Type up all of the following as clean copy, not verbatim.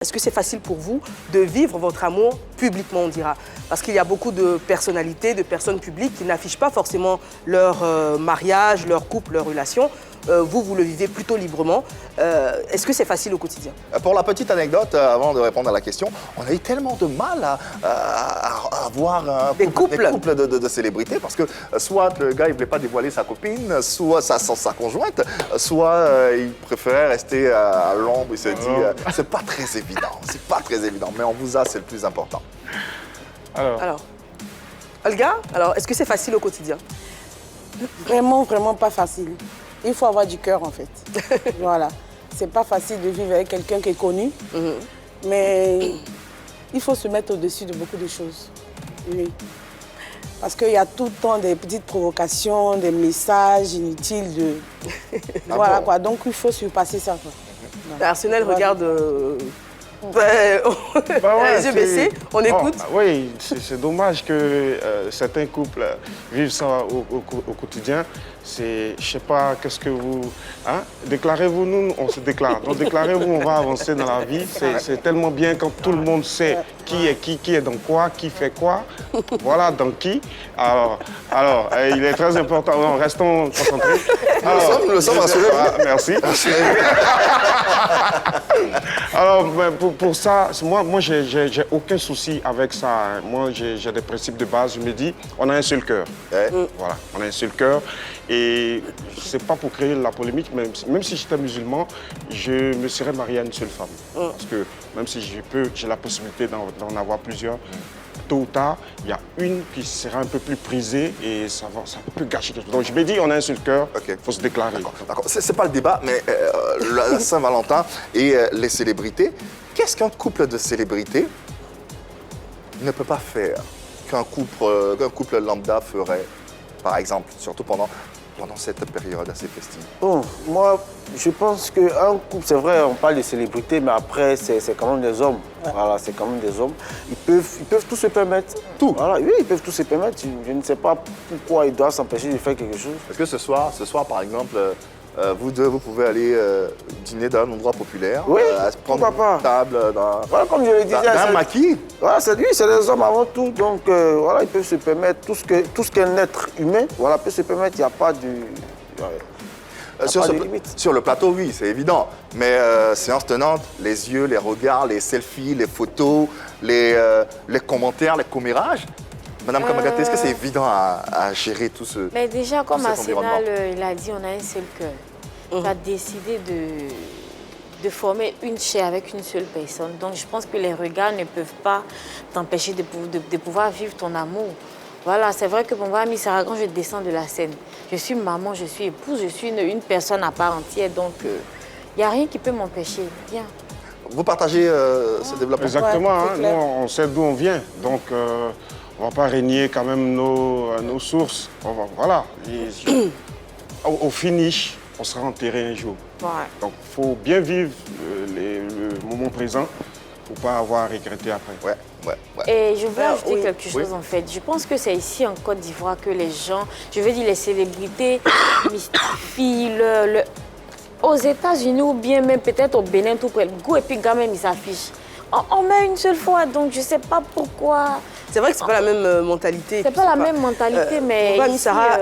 Est-ce que c'est facile pour vous de vivre votre amour publiquement, on dira? Parce qu'il y a beaucoup de personnalités, de personnes publiques qui n'affichent pas forcément leur mariage, leur couple, leur relation. Vous le vivez plutôt librement. Est-ce que c'est facile au quotidien? Pour la petite anecdote, avant de répondre à la question, on a eu tellement de mal à voir des couples de célébrités parce que soit le gars il voulait pas dévoiler sa copine, soit sa conjointe, soit il préférait rester à l'ombre. Il se dit c'est pas très évident, c'est pas très évident, mais on vous a, c'est le plus important. Alors, Olga, est-ce que c'est facile au quotidien? Vraiment, vraiment pas facile. Il faut avoir du cœur, en fait. Voilà. C'est pas facile de vivre avec quelqu'un qui est connu, mais il faut se mettre au-dessus de beaucoup de choses. Oui. Parce qu'il y a tout le temps des petites provocations, des messages inutiles de... voilà, quoi. Donc, il faut surpasser ça, quoi. Arsenal regarde... les yeux baissés, on écoute. Oui, c'est dommage que certains couples vivent ça au quotidien. Je sais pas, qu'est-ce que vous... Hein? Déclarez-vous, nous, on se déclare. Donc déclarez-vous, on va avancer dans la vie. C'est tellement bien quand tout le monde sait qui est dans quoi, qui fait quoi. Voilà, dans qui. Alors, il est très important. Non, restons concentrés. Nous le sommes rassurés. Merci. Alors, pour ça, moi j'ai aucun souci avec ça. Moi, j'ai des principes de base. Je me dis, on a un seul cœur. Voilà, on a un seul cœur. Et c'est pas pour créer la polémique, même si j'étais musulman, je me serais marié à une seule femme. Parce que même si j'ai la possibilité d'en avoir plusieurs, tôt ou tard, il y a une qui sera un peu plus prisée et ça peut gâcher quelque chose. Donc je me dis, on a un seul cœur, il faut se déclarer. D'accord. C'est pas le débat, mais la Saint-Valentin et les célébrités, qu'est-ce qu'un couple de célébrités ne peut pas faire qu'un couple lambda ferait, par exemple, surtout pendant cette période assez festive? Bon, moi, je pense qu'un couple, c'est vrai, on parle de célébrités, mais après, c'est quand même des hommes. Voilà, c'est quand même des hommes. Ils peuvent tout se permettre. Tout? Voilà, oui, ils peuvent tout se permettre. Je ne sais pas pourquoi ils doivent s'empêcher de faire quelque chose. Est-ce que ce soir, par exemple, vous deux, vous pouvez aller dîner dans un endroit populaire? Oui, prendre une table voilà, comme je le disais, d'un maquis? Voilà, c'est des hommes avant tout. Donc, voilà, ils peuvent se permettre tout ce qu'un être humain, voilà, peut se permettre. Il n'y a pas de... Sur le plateau, oui, c'est évident. Mais séance tenante, les yeux, les regards, les selfies, les photos, les commentaires, les commérages. Madame Kamagaté, est-ce que c'est évident à gérer tout ce... Mais déjà, comme environnement? il a dit, on a un seul cœur. Tu as décidé de former une chair avec une seule personne. Donc, je pense que les regards ne peuvent pas t'empêcher de pouvoir vivre ton amour. Voilà, c'est vrai que pour moi, Sarah, quand je descends de la scène, je suis maman, je suis épouse, je suis une personne à part entière. Donc, il n'y a rien qui peut m'empêcher. Bien. Vous partagez ce développement? Exactement, hein, nous, on sait d'où on vient. Donc, on ne va pas régner quand même nos sources. Voilà. Au finish, on sera enterré un jour. Ouais. Donc, il faut bien vivre le moment présent pour ne pas avoir à regretter après. Ouais. Et je veux ajouter quelque chose, en fait. Je pense que c'est ici, en Côte d'Ivoire, que les gens, je veux dire les célébrités, mystifient aux États-Unis ou bien même peut-être au Bénin, tout près, le goût et puis quand même, ils s'affichent. On met une seule fois, donc je ne sais pas pourquoi. C'est vrai que ce n'est pas la même mentalité. C'est pas la même mentalité, mais ici, Sarah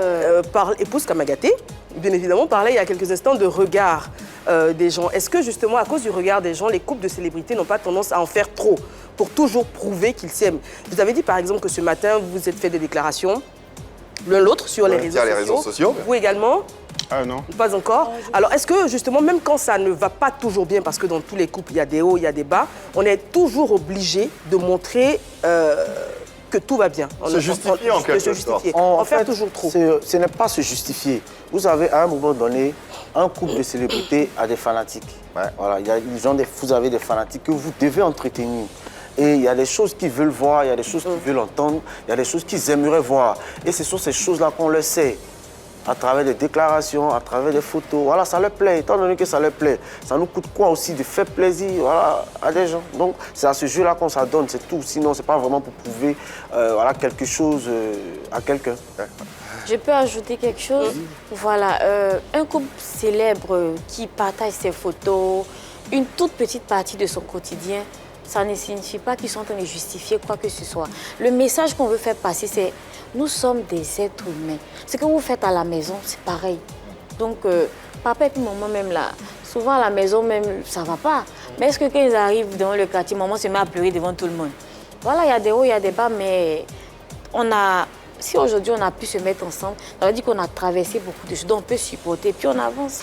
épouse Kamagaté, bien évidemment, parlait il y a quelques instants de regard des gens. Est-ce que justement, à cause du regard des gens, les couples de célébrités n'ont pas tendance à en faire trop pour toujours prouver qu'ils s'aiment? Vous avez dit par exemple que ce matin, vous vous êtes fait des déclarations, l'un l'autre, sur les réseaux sociaux. Vous également? Non. Pas encore. Alors, est-ce que, justement, même quand ça ne va pas toujours bien, parce que dans tous les couples, il y a des hauts, il y a des bas, on est toujours obligé de montrer que tout va bien. Se justifier en quelque sorte. En faire toujours trop. Ce n'est pas se justifier. Vous avez, à un moment donné, un couple de célébrités a des fanatiques. Voilà, vous avez des fanatiques que vous devez entretenir. Et il y a des choses qu'ils veulent voir, il y a des choses qu'ils veulent entendre, il y a des choses qu'ils aimeraient voir. Et ce sont ces choses-là qu'on le sait. À travers des déclarations, à travers des photos. Voilà, ça leur plaît. Étant donné que ça leur plaît, ça nous coûte quoi aussi de faire plaisir, voilà, à des gens. Donc, c'est à ce jeu-là qu'on s'adonne, c'est tout. Sinon, ce n'est pas vraiment pour prouver voilà, quelque chose à quelqu'un. Je peux ajouter quelque chose? Voilà, un couple célèbre qui partage ses photos, une toute petite partie de son quotidien, ça ne signifie pas qu'ils sont en train de justifier quoi que ce soit. Le message qu'on veut faire passer, c'est nous sommes des êtres humains. Ce que vous faites à la maison, c'est pareil. Donc, papa et puis maman même là, souvent à la maison même, ça ne va pas. Mais est-ce que quand ils arrivent dans le quartier, maman se met à pleurer devant tout le monde? Voilà, il y a des hauts, il y a des bas, mais si aujourd'hui on a pu se mettre ensemble, ça veut dire qu'on a traversé beaucoup de choses, donc on peut supporter, puis on avance.